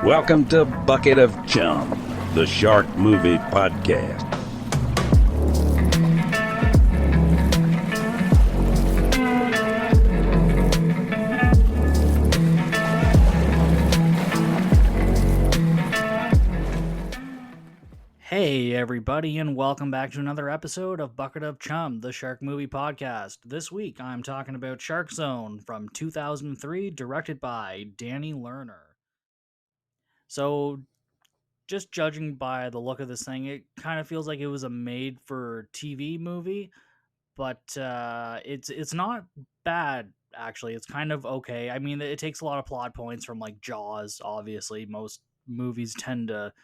Welcome to Bucket of Chum, the Shark Movie Podcast. Hey everybody, and welcome back to another episode of Bucket of Chum, the Shark Movie Podcast. This week I'm talking about Shark Zone from 2003, directed by Danny Lerner. So, just judging by the look of this thing, it kind of feels like it was a made-for-TV movie, but it's not bad, actually. It's kind of okay. I mean, it takes a lot of plot points from, like, Jaws, obviously. Most movies tend to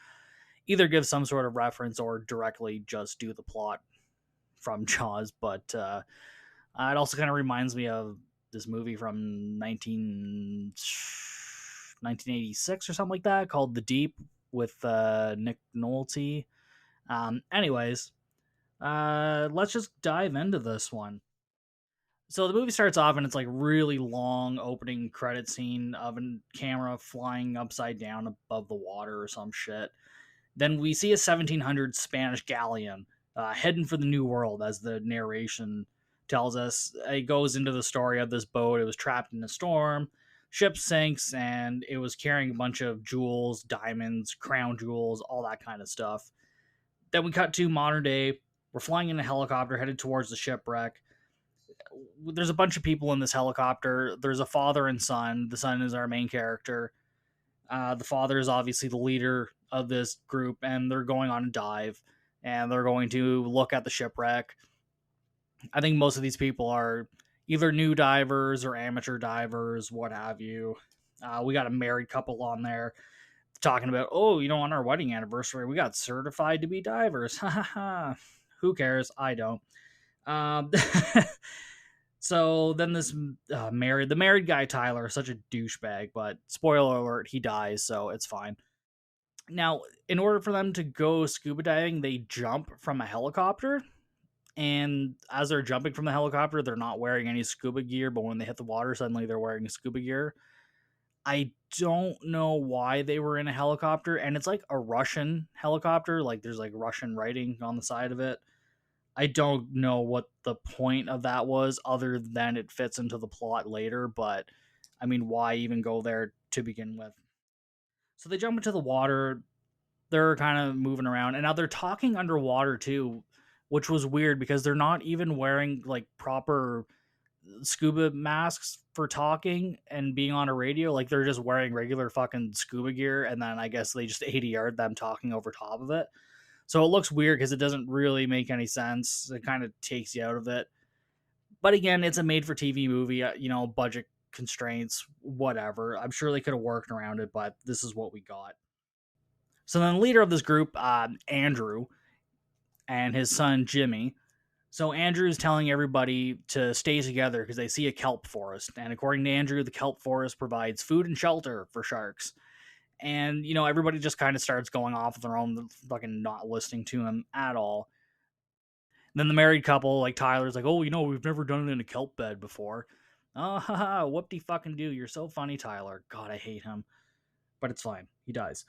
either give some sort of reference or directly just do the plot from Jaws, but it also kind of reminds me of this movie from 1986 or something like that called The Deep with Nick Nolte. Anyways, let's just dive into this one. So the movie starts off and it's like really long opening credit scene of a camera flying upside down above the water or some shit. Then we see a 1700 Spanish galleon heading for the New World, as the narration tells us. It goes into the story of this boat. It was trapped in a storm, ship sinks, and it was carrying a bunch of jewels, diamonds, crown jewels, all that kind of stuff. Then we cut to modern day. We're flying in a helicopter headed towards the shipwreck. There's a bunch of people in this helicopter. There's a father and son. The son is our main character. The father is obviously the leader of this group, and they're going on a dive, and they're going to look at the shipwreck. I think most of these people are either new divers or amateur divers, what have you. We got a married couple on there talking about, on our wedding anniversary, we got certified to be divers. Ha ha ha. Who cares? I don't. So then the married guy, Tyler, is such a douchebag, but spoiler alert, he dies, so it's fine. Now, in order for them to go scuba diving, they jump from a helicopter, and as they're jumping from the helicopter, they're not wearing any scuba gear, but when they hit the water, suddenly they're wearing scuba gear. I don't know why they were in a helicopter, and it's like a Russian helicopter, like there's like Russian writing on the side of it. I don't know what the point of that was, other than it fits into the plot later, but I mean, why even go there to begin with? So they jump into the water, they're kind of moving around, and now they're talking underwater too, which was weird because they're not even wearing like proper scuba masks for talking and being on a radio. Like they're just wearing regular fucking scuba gear, and then I guess they just ADR'd them talking over top of it. So it looks weird because it doesn't really make any sense. It kind of takes you out of it. But again, it's a made-for-TV movie. Budget constraints, whatever. I'm sure they could have worked around it, but this is what we got. So then the leader of this group, Andrew, and his son, Jimmy. So Andrew is telling everybody to stay together because they see a kelp forest. And according to Andrew, the kelp forest provides food and shelter for sharks. And, everybody just kind of starts going off of their own, fucking not listening to him at all. And then the married couple, like Tyler's like, we've never done it in a kelp bed before. Oh, haha, whoop-de-fucking-do. You're so funny, Tyler. God, I hate him. But it's fine. He dies.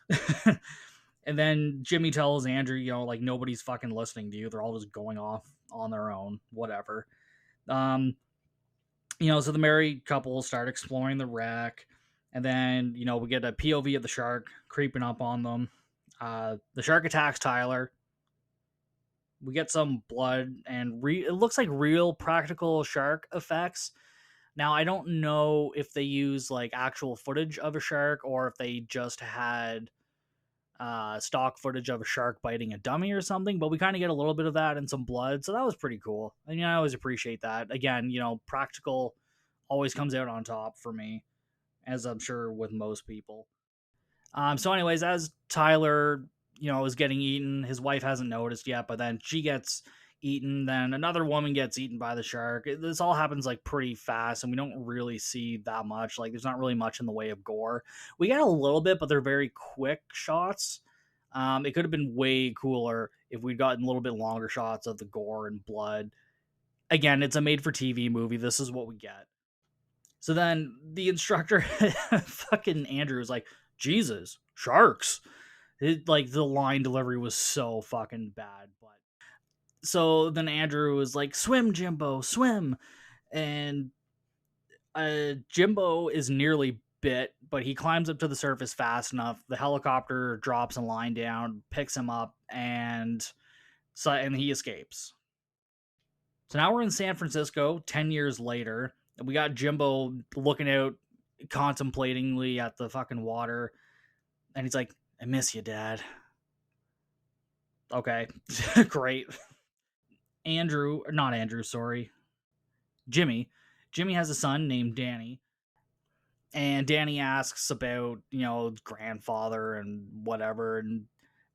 And then Jimmy tells Andrew, nobody's fucking listening to you. They're all just going off on their own, whatever. So the married couple start exploring the wreck. And then, we get a POV of the shark creeping up on them. The shark attacks Tyler. We get some blood, and it looks like real practical shark effects. Now, I don't know if they use, like, actual footage of a shark or if they just had stock footage of a shark biting a dummy or something, but we kind of get a little bit of that and some blood, so that was pretty cool. And, I always appreciate that. Again, practical always comes out on top for me, as I'm sure with most people. So anyways, as Tyler, is getting eaten, his wife hasn't noticed yet, but then she gets eaten, then another woman gets eaten by the shark. This all happens like pretty fast, and we don't really see that much. Like, there's not really much in the way of gore. We get a little bit, but they're very quick shots. It could have been way cooler if we'd gotten a little bit longer shots of the gore and blood. Again, it's a made-for-TV movie. This is what we get. So then the instructor, fucking Andrew, is like, Jesus, Sharks. Like, the line delivery was so fucking bad. But so then Andrew was like, swim, Jimbo, swim. And Jimbo is nearly bit, but he climbs up to the surface fast enough. The helicopter drops a line down, picks him up, and he escapes. So now we're in San Francisco 10 years later, and we got Jimbo looking out contemplatingly at the fucking water, and he's like, I miss you, Dad. Okay, great. Jimmy. Jimmy has a son named Danny, and Danny asks about, grandfather and whatever, and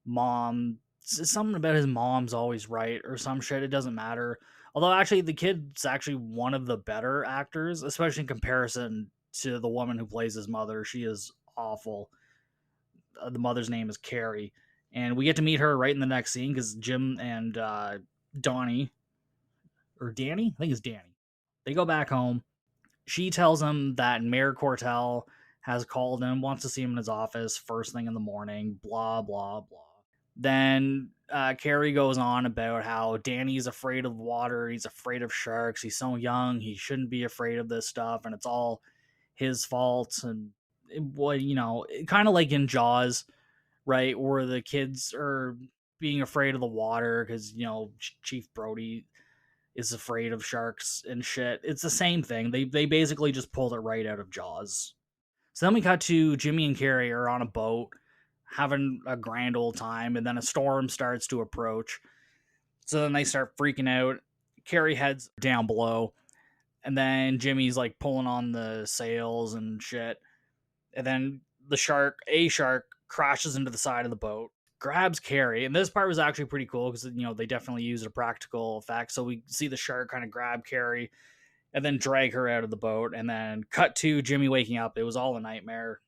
mom, something about his mom's always right or some shit. It doesn't matter. Although actually the kid's actually one of the better actors, especially in comparison to the woman who plays his mother. She is awful. The mother's name is Carrie, and we get to meet her right in the next scene because Jim and Donnie, or Danny, I think it's Danny, they go back home. She tells him that Mayor Cortell has called him, wants to see him in his office first thing in the morning, blah, blah, blah. Then Carrie goes on about how Danny's afraid of water, he's afraid of sharks, he's so young, he shouldn't be afraid of this stuff, and it's all his fault. And kind of like in Jaws, right, where the kids are being afraid of the water because, Chief Brody is afraid of sharks and shit. It's the same thing. They basically just pulled it right out of Jaws. So then we cut to Jimmy and Carrie are on a boat having a grand old time, and then a storm starts to approach. So then they start freaking out. Carrie heads down below, and then Jimmy's like pulling on the sails and shit. And then a shark crashes into the side of the boat, grabs Carrie, and this part was actually pretty cool because they definitely used a practical effect. So we see the shark kind of grab Carrie and then drag her out of the boat, and then cut to Jimmy waking up. It was all a nightmare.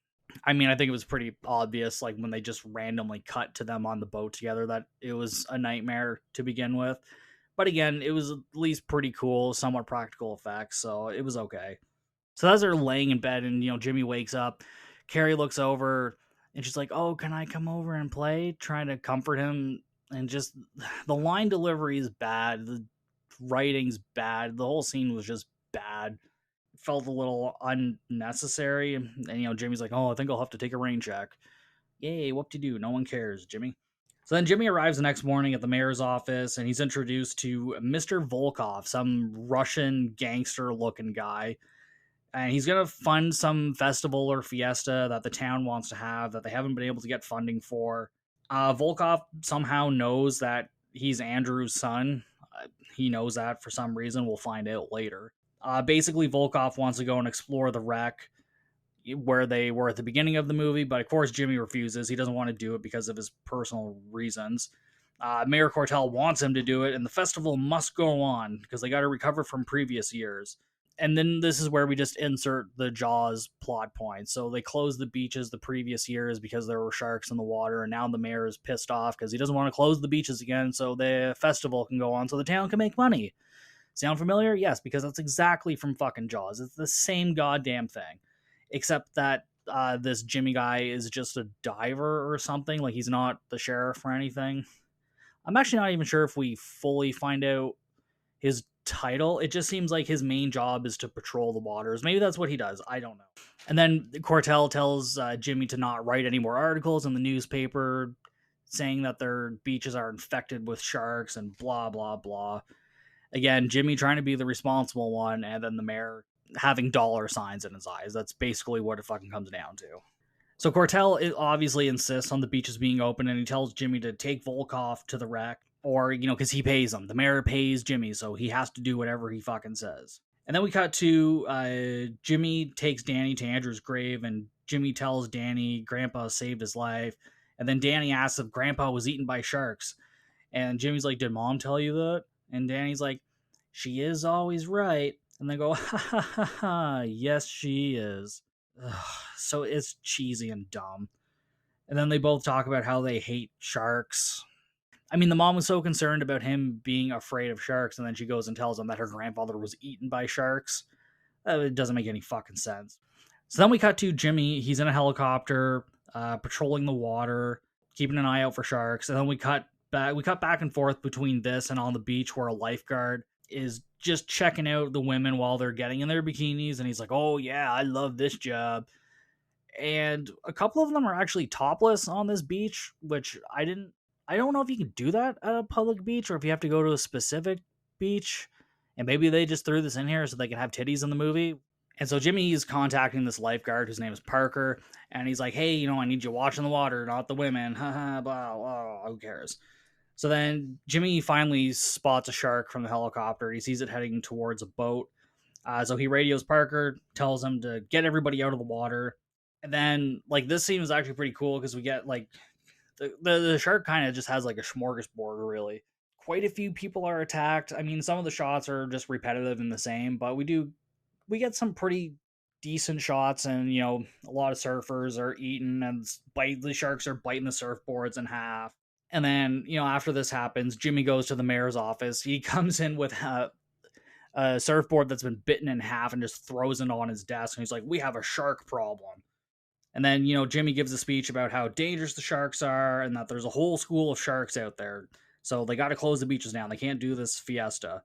I mean, I think it was pretty obvious, like when they just randomly cut to them on the boat together, that it was a nightmare to begin with. But again, it was at least pretty cool, somewhat practical effects, so it was okay. So as they're laying in bed and, Jimmy wakes up, Carrie looks over and she's like, oh, can I come over and play? Trying to comfort him. And just the line delivery is bad. The writing's bad. The whole scene was just bad. It felt a little unnecessary. And, Jimmy's like, oh, I think I'll have to take a rain check. Yay, whoop-de-doo. No one cares, Jimmy. So then Jimmy arrives the next morning at the mayor's office, and he's introduced to Mr. Volkov, some Russian gangster-looking guy. And he's going to fund some festival or fiesta that the town wants to have that they haven't been able to get funding for. Volkov somehow knows that he's Andrew's son. He knows that for some reason. We'll find out later. Basically, Volkov wants to go and explore the wreck where they were at the beginning of the movie, but of course Jimmy refuses. He doesn't want to do it because of his personal reasons. Mayor Cortell wants him to do it, and the festival must go on because they got to recover from previous years. And then this is where we just insert the Jaws plot point. So they closed the beaches the previous years because there were sharks in the water, and now the mayor is pissed off because he doesn't want to close the beaches again so the festival can go on so the town can make money. Sound familiar? Yes, because that's exactly from fucking Jaws. It's the same goddamn thing. Except that this Jimmy guy is just a diver or something. Like, he's not the sheriff or anything. I'm actually not even sure if we fully find out his title. It just seems like his main job is to patrol the waters. Maybe that's what he does. I don't know. And then Cortell tells Jimmy to not write any more articles in the newspaper saying that their beaches are infected with sharks and blah, blah, blah. Again, Jimmy trying to be the responsible one, and then the mayor having dollar signs in his eyes. That's basically what it fucking comes down to. So Cortell obviously insists on the beaches being open, and he tells Jimmy to take Volkov to the wreck, or, because he pays him. The mayor pays Jimmy, so he has to do whatever he fucking says. And then we cut to Jimmy takes Danny to Andrew's grave, and Jimmy tells Danny Grandpa saved his life. And then Danny asks if Grandpa was eaten by sharks. And Jimmy's like, did Mom tell you that? And Danny's like, she is always right. And they go, ha ha ha ha, yes, she is. Ugh, so it's cheesy and dumb. And then they both talk about how they hate sharks. I mean, the mom was so concerned about him being afraid of sharks, and then she goes and tells him that her grandfather was eaten by sharks. It doesn't make any fucking sense. So then we cut to Jimmy. He's in a helicopter patrolling the water, keeping an eye out for sharks. And then we cut back and forth between this and on the beach where a lifeguard is just checking out the women while they're getting in their bikinis, and he's like, "Oh yeah, I love this job." And a couple of them are actually topless on this beach, which I don't know if you can do that at a public beach or if you have to go to a specific beach. And maybe they just threw this in here so they can have titties in the movie. And so Jimmy is contacting this lifeguard whose name is Parker, and he's like, "Hey, I need you watching the water, not the women." Haha, blah, blah, who cares? So then Jimmy finally spots a shark from the helicopter. He sees it heading towards a boat. So he radios Parker, tells him to get everybody out of the water. And then, like, this scene is actually pretty cool because we get, like, the shark kind of just has, like, a smorgasbord, really. Quite a few people are attacked. I mean, some of the shots are just repetitive and the same, but we get some pretty decent shots, and, a lot of surfers are eaten, and the sharks are biting the surfboards in half. And then, after this happens, Jimmy goes to the mayor's office. He comes in with a surfboard that's been bitten in half and just throws it on his desk. And he's like, "We have a shark problem." And then, Jimmy gives a speech about how dangerous the sharks are and that there's a whole school of sharks out there. So they got to close the beaches down. They can't do this fiesta.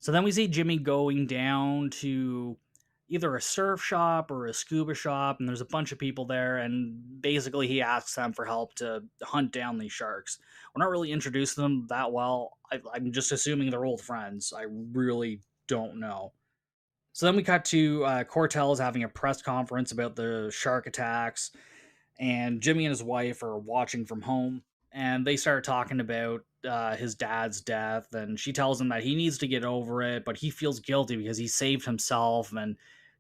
So then we see Jimmy going down to either a surf shop or a scuba shop, and there's a bunch of people there, and basically he asks them for help to hunt down these sharks. We're not really introduced to them that well. I'm just assuming they're old friends. I really don't know. So then we cut to Cortell's having a press conference about the shark attacks, and Jimmy and his wife are watching from home, and they start talking about his dad's death, and she tells him that he needs to get over it, but he feels guilty because he saved himself, and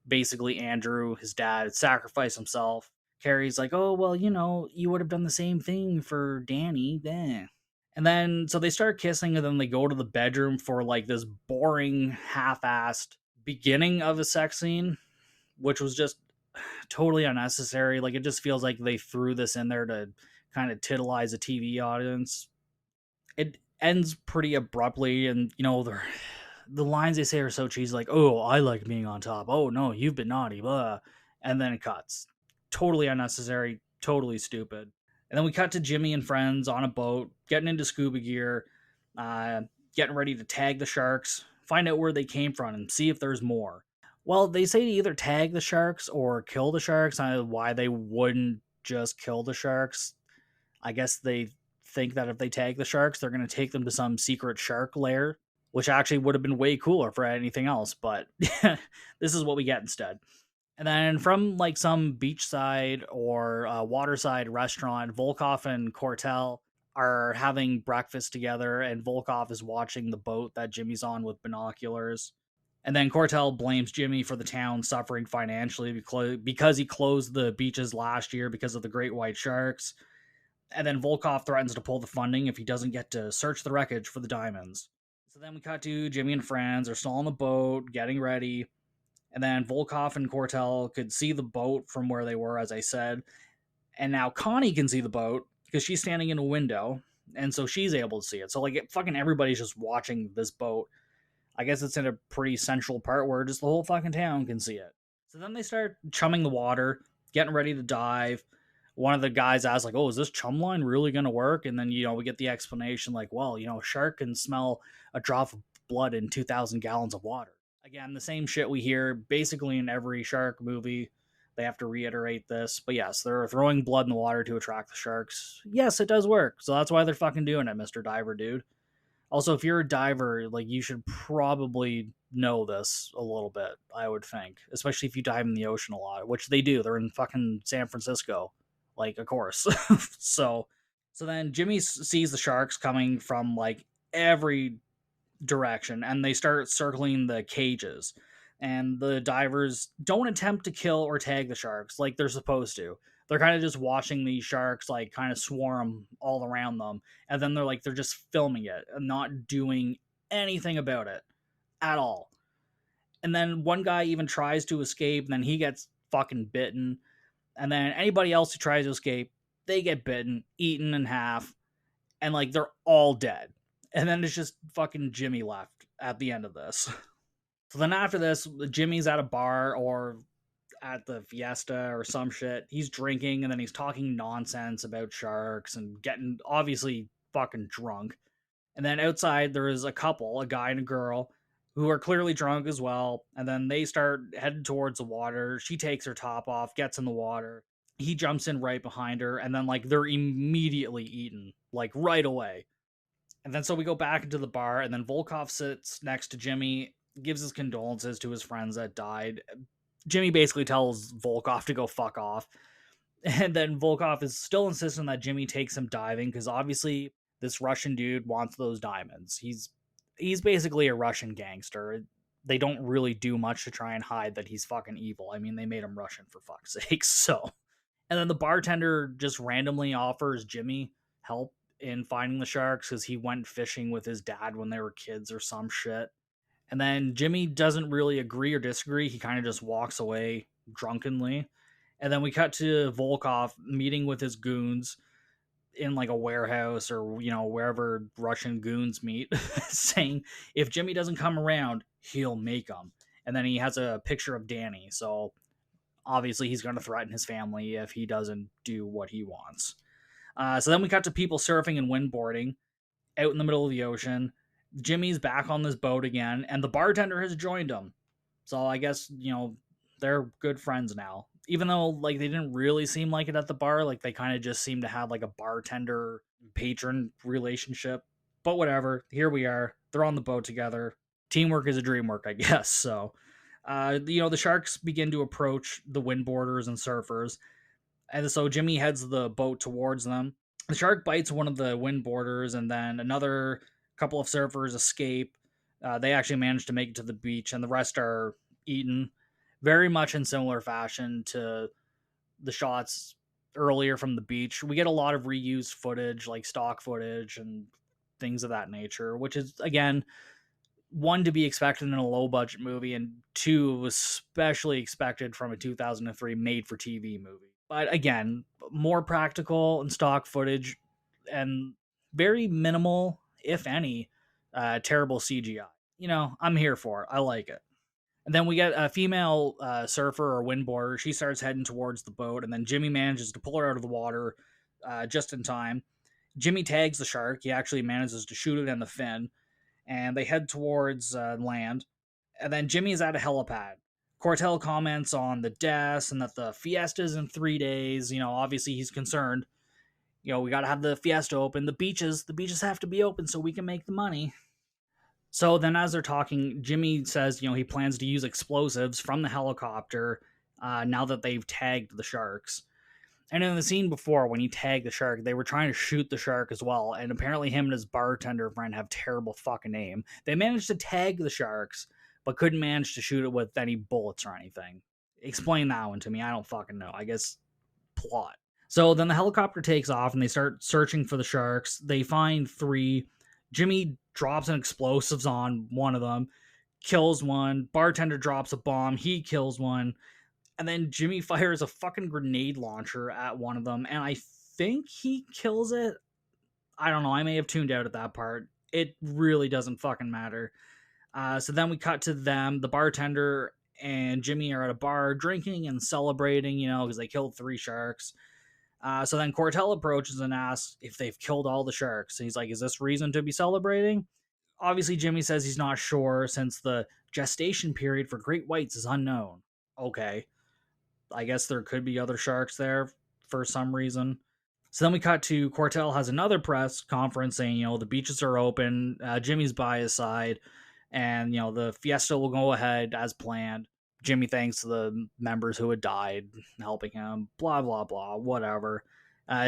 basically Andrew, his dad, sacrificed himself. Carrie's like, "Oh, well, you would have done the same thing for Danny, then." And then, so they start kissing, and then they go to the bedroom for, like, this boring, half-assed beginning of a sex scene, which was just totally unnecessary. Like, it just feels like they threw this in there to kind of titilize a TV audience. It ends pretty abruptly, and, the lines they say are so cheesy, like, "Oh, I like being on top. Oh, no, you've been naughty, blah." And then it cuts. Totally unnecessary, totally stupid. And then we cut to Jimmy and friends on a boat, getting into scuba gear, uh, getting ready to tag the sharks, find out where they came from, and see if there's more. Well, they say to either tag the sharks or kill the sharks. I don't know why they wouldn't just kill the sharks. I guess they think that if they tag the sharks, they're going to take them to some secret shark lair, which actually would have been way cooler for anything else. But this is what we get instead. And then from, like, some beachside or waterside restaurant, Volkov and Cortell are having breakfast together, and Volkov is watching the boat that Jimmy's on with binoculars. And then Cortell blames Jimmy for the town suffering financially because he closed the beaches last year because of the great white sharks. And then Volkov threatens to pull the funding if he doesn't get to search the wreckage for the diamonds. So then we cut to Jimmy and friends are still on the boat, getting ready. And then Volkov and Cortell could see the boat from where they were, as I said. And now Connie can see the boat because she's standing in a window. And so she's able to see it. So, like, fucking everybody's just watching this boat. I guess it's in a pretty central part where just the whole fucking town can see it. So then they start chumming the water, getting ready to dive. One of the guys asks, like, "Oh, is this chum line really going to work?" And then, we get the explanation, like, "Well, a shark can smell a drop of blood in 2,000 gallons of water." Again, the same shit we hear basically in every shark movie. They have to reiterate this. But yes, they're throwing blood in the water to attract the sharks. Yes, it does work. So that's why they're fucking doing it, Mr. Diver Dude. Also, if you're a diver, like, you should probably know this a little bit, I would think. Especially if you dive in the ocean a lot, which they do. They're in fucking San Francisco. Like, of course. so then Jimmy sees the sharks coming from, like, every direction, and they start circling the cages. And the divers don't attempt to kill or tag the sharks like they're supposed to. They're kind of just watching these sharks, like, kind of swarm all around them, and then they're just filming it and not doing anything about it at all. And then one guy even tries to escape, and then he gets fucking bitten. And then anybody else who tries to escape, they get bitten, eaten in half, and, like, they're all dead. And then it's just fucking Jimmy left at the end of this. So then after this, Jimmy's at a bar, or at the fiesta or some shit. He's drinking and then he's talking nonsense about sharks and getting obviously fucking drunk. And then outside there is a couple, a guy and a girl, who are clearly drunk as well. And then they start heading towards the water. She takes her top off, gets in the water. He jumps in right behind her, and then like they're immediately eaten, like right away. And then so we go back into the bar, and then Volkov sits next to Jimmy, gives his condolences to his friends that died. Jimmy basically tells Volkov to go fuck off. And then Volkov is still insisting that Jimmy takes him diving because obviously this Russian dude wants those diamonds. He's basically a Russian gangster. They don't really do much to try and hide that he's fucking evil. I mean, they made him Russian for fuck's sake. So, and then the bartender just randomly offers Jimmy help in finding the sharks because he went fishing with his dad when they were kids or some shit. And then Jimmy doesn't really agree or disagree. He kind of just walks away drunkenly. And then we cut to Volkov meeting with his goons in like a warehouse or, you know, wherever Russian goons meet, saying if Jimmy doesn't come around, he'll make him. And then he has a picture of Danny. So obviously he's going to threaten his family if he doesn't do what he wants. So then we cut to people surfing and windboarding out in the middle of the ocean. Jimmy's back on this boat again, and the bartender has joined him. So I guess, you know, they're good friends now. Even though, like, they didn't really seem like it at the bar. Like, they kind of just seem to have, like, a bartender-patron relationship. But whatever. Here we are. They're on the boat together. Teamwork is a dream work, I guess. So, you know, the sharks begin to approach the windboarders and surfers. And so Jimmy heads the boat towards them. The shark bites one of the windboarders, and then another couple of surfers escape. They actually manage to make it to the beach, and the rest are eaten. Very much in similar fashion to the shots earlier from the beach. We get a lot of reused footage, like stock footage and things of that nature, which is, again, one, to be expected in a low budget movie, and two, especially expected from a 2003 made for TV movie. But again, more practical and stock footage and very minimal, if any, terrible CGI. You know, I'm here for it. I like it. And then we get a female surfer or windboarder. She starts heading towards the boat, and then Jimmy manages to pull her out of the water just in time. Jimmy tags the shark. He actually manages to shoot it in the fin, and they head towards land. And then Jimmy is at a helipad. Cortel comments on the deaths and that the fiesta's in 3 days. You know, obviously he's concerned. You know, we got to have the fiesta open. The beaches have to be open so we can make the money. So then as they're talking, Jimmy says, you know, he plans to use explosives from the helicopter now that they've tagged the sharks. And in the scene before, when he tagged the shark, they were trying to shoot the shark as well. And apparently him and his bartender friend have terrible fucking aim. They managed to tag the sharks, but couldn't manage to shoot it with any bullets or anything. Explain that one to me. I don't fucking know. I guess plot. So then the helicopter takes off and they start searching for the sharks. They find 3. Jimmy drops an explosives on one of them, kills one. Bartender drops a bomb. He kills one. And then Jimmy fires a fucking grenade launcher at one of them, and I think he kills it. I don't know. I may have tuned out at that part. It really doesn't fucking matter. So then we cut to them. The bartender and Jimmy are at a bar drinking and celebrating, you know, because they killed 3 sharks. So then Cortel approaches and asks if they've killed all the sharks. And he's like, is this reason to be celebrating? Obviously, Jimmy says he's not sure since the gestation period for great whites is unknown. Okay. I guess there could be other sharks there for some reason. So then we cut to Cortel has another press conference saying, you know, the beaches are open. Jimmy's by his side. And, you know, the fiesta will go ahead as planned. Jimmy thanks the members who had died, helping him, blah, blah, blah, whatever.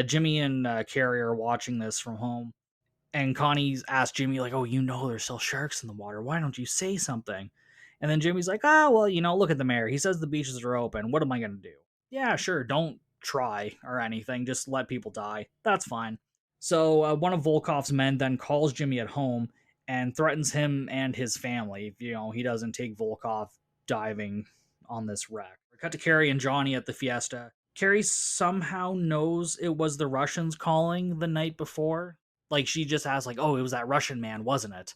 Jimmy and Carrie are watching this from home. And Connie's asked Jimmy, like, oh, you know there's still sharks in the water. Why don't you say something? And then Jimmy's like, well, you know, look at the mayor. He says the beaches are open. What am I going to do? Yeah, sure. Don't try or anything. Just let people die. That's fine. So one of Volkov's men then calls Jimmy at home and threatens him and his family if, you know, he doesn't take Volkov diving on this wreck. We cut to Carrie and Johnny at the fiesta. Carrie somehow knows it was the Russians calling the night before. Like, she just asked, like, oh, it was that Russian man, wasn't it?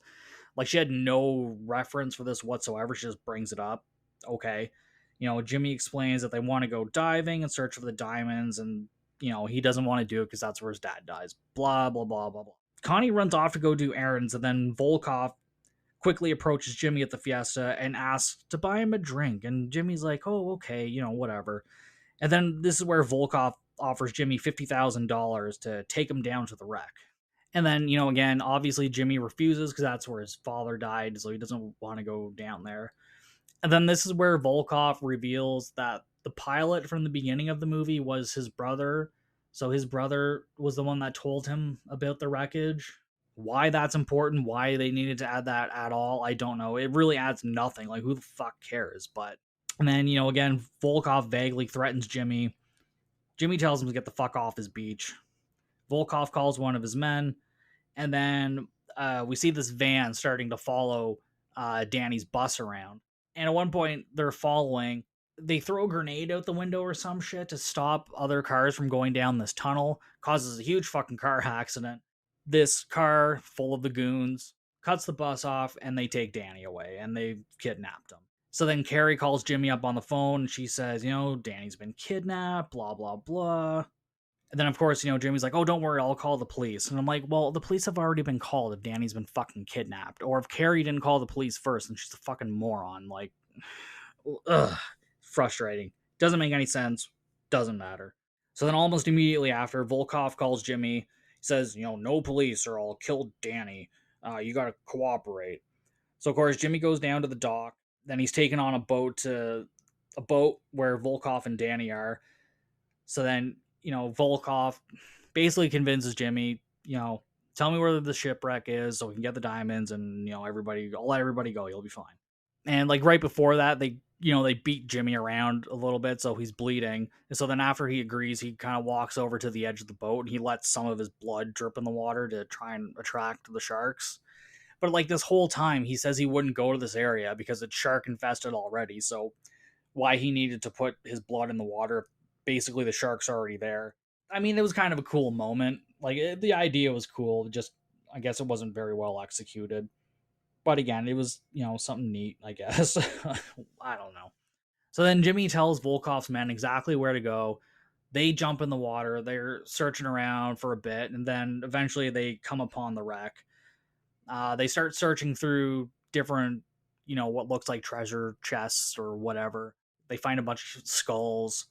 Like, she had no reference for this whatsoever. She just brings it up. Okay. Jimmy explains that they want to go diving in search of the diamonds, and he doesn't want to do it because that's where his dad dies. Blah blah blah blah blah. Connie runs off to go do errands, and then Volkov quickly approaches Jimmy at the fiesta and asks to buy him a drink. And Jimmy's like, "Oh, okay, whatever." And then this is where Volkov offers Jimmy $50,000 to take him down to the wreck. And then, again, obviously Jimmy refuses because that's where his father died, so he doesn't want to go down there. And then this is where Volkov reveals that the pilot from the beginning of the movie was his brother. So his brother was the one that told him about the wreckage. Why that's important, why they needed to add that at all, I don't know. It really adds nothing. Like, who the fuck cares? But, and then, again, Volkov vaguely threatens Jimmy. Jimmy tells him to get the fuck off his beach. Volkov calls one of his men. And then we see this van starting to follow Danny's bus around. And at one point, they're following. They throw a grenade out the window or some shit to stop other cars from going down this tunnel. Causes a huge fucking car accident. This car, full of the goons, cuts the bus off, and they take Danny away, and they've kidnapped him. So then Carrie calls Jimmy up on the phone, and she says, Danny's been kidnapped, blah, blah, blah. And then, of course, Jimmy's like, "Oh, don't worry, I'll call the police." And I'm like, well, the police have already been called if Danny's been fucking kidnapped. Or if Carrie didn't call the police first, then she's a fucking moron. Like, ugh, frustrating. Doesn't make any sense. Doesn't matter. So then almost immediately after, Volkov calls Jimmy, says, "No police or I'll kill Danny. You gotta cooperate." So, of course, Jimmy goes down to the dock. Then he's taken on a boat where Volkov and Danny are. So then, Volkov basically convinces Jimmy, tell me where the shipwreck is so we can get the diamonds, and I'll let everybody go. You'll be fine. And like right before that, they beat Jimmy around a little bit, so he's bleeding. And so then after he agrees, he kind of walks over to the edge of the boat and he lets some of his blood drip in the water to try and attract the sharks. But like this whole time, he says he wouldn't go to this area because it's shark infested already. So why he needed to put his blood in the water? Basically, the shark's already there. I mean, it was kind of a cool moment. Like, the idea was cool. Just, I guess it wasn't very well executed. But again, it was, something neat, I guess. I don't know. So then Jimmy tells Volkov's men exactly where to go. They jump in the water. They're searching around for a bit. And then eventually they come upon the wreck. They start searching through different, what looks like treasure chests or whatever. They find a bunch of skulls.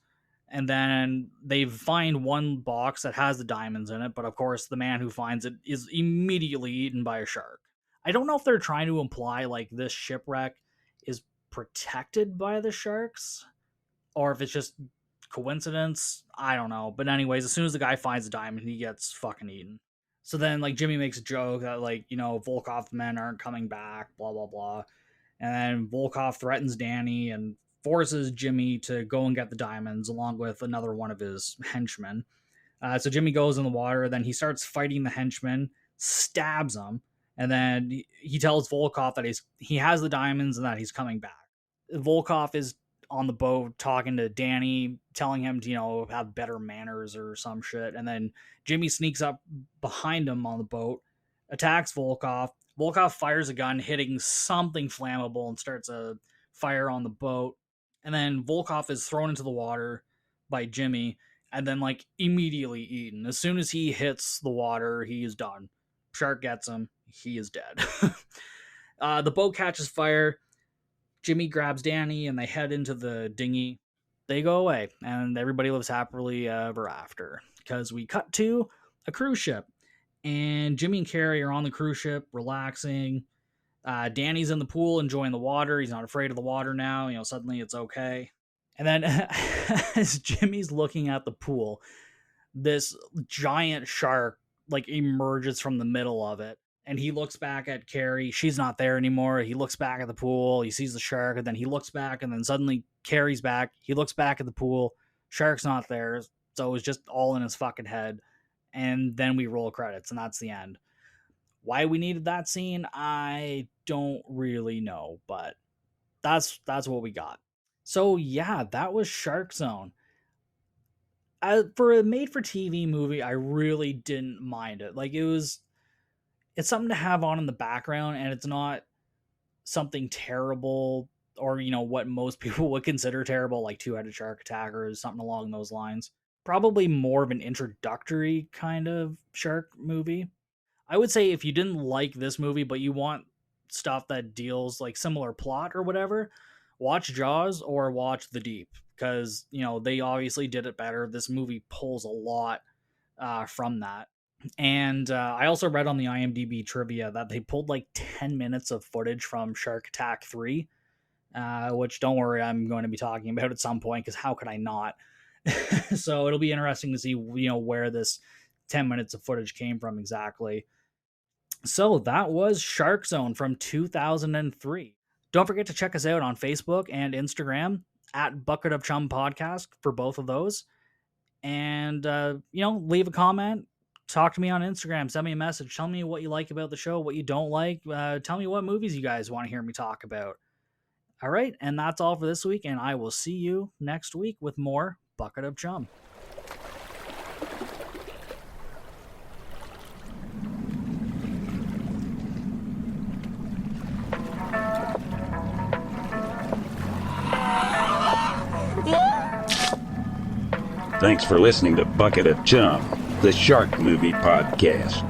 And then they find one box that has the diamonds in it, but of course the man who finds it is immediately eaten by a shark. I don't know if they're trying to imply like this shipwreck is protected by the sharks, or if it's just coincidence. I don't know. But anyways, as soon as the guy finds the diamond, he gets fucking eaten. So then like Jimmy makes a joke that like, Volkov's men aren't coming back, blah, blah, blah. And then Volkov threatens Danny and forces Jimmy to go and get the diamonds along with another one of his henchmen. So Jimmy goes in the water, then he starts fighting the henchman, stabs him, and then he tells Volkov that he has the diamonds and that he's coming back. Volkov is on the boat talking to Danny, telling him to, have better manners or some shit. And then Jimmy sneaks up behind him on the boat, attacks Volkov. Volkov fires a gun, hitting something flammable, and starts a fire on the boat. And then Volkov is thrown into the water by Jimmy, and then like immediately eaten. As soon as he hits the water, he is done. Shark gets him. He is dead. The boat catches fire. Jimmy grabs Danny, and they head into the dinghy. They go away, and everybody lives happily ever after. Because we cut to a cruise ship, and Jimmy and Carrie are on the cruise ship, relaxing. Danny's in the pool enjoying the water. He's not afraid of the water now. Suddenly it's okay. And then as Jimmy's looking at the pool, this giant shark like emerges from the middle of it. And he looks back at Carrie. She's not there anymore. He looks back at the pool. He sees the shark, and then he looks back, and then suddenly Carrie's back. He looks back at the pool. Shark's not there. So it was just all in his fucking head. And then we roll credits, and that's the end. Why we needed that scene, I don't really know, but that's what we got. So yeah, that was Shark Zone. For a made-for-TV movie, I really didn't mind it. Like it's something to have on in the background, and it's not something terrible or what most people would consider terrible, like Two-Headed Shark Attack or something along those lines. Probably more of an introductory kind of shark movie. I would say if you didn't like this movie, but you want stuff that deals like similar plot or whatever, watch Jaws or watch The Deep, because they obviously did it better. This movie pulls a lot from that. And I also read on the IMDb trivia that they pulled like 10 minutes of footage from Shark Attack 3, which don't worry, I'm going to be talking about at some point, because how could I not? So it'll be interesting to see where this 10 minutes of footage came from exactly. So that was Shark Zone from 2003. Don't forget to check us out on Facebook and Instagram at Bucket of Chum Podcast for both of those. And, leave a comment. Talk to me on Instagram. Send me a message. Tell me what you like about the show, what you don't like. Tell me what movies you guys want to hear me talk about. All right, and that's all for this week, and I will see you next week with more Bucket of Chum. Thanks for listening to Bucket of Chum, the Shark Movie Podcast.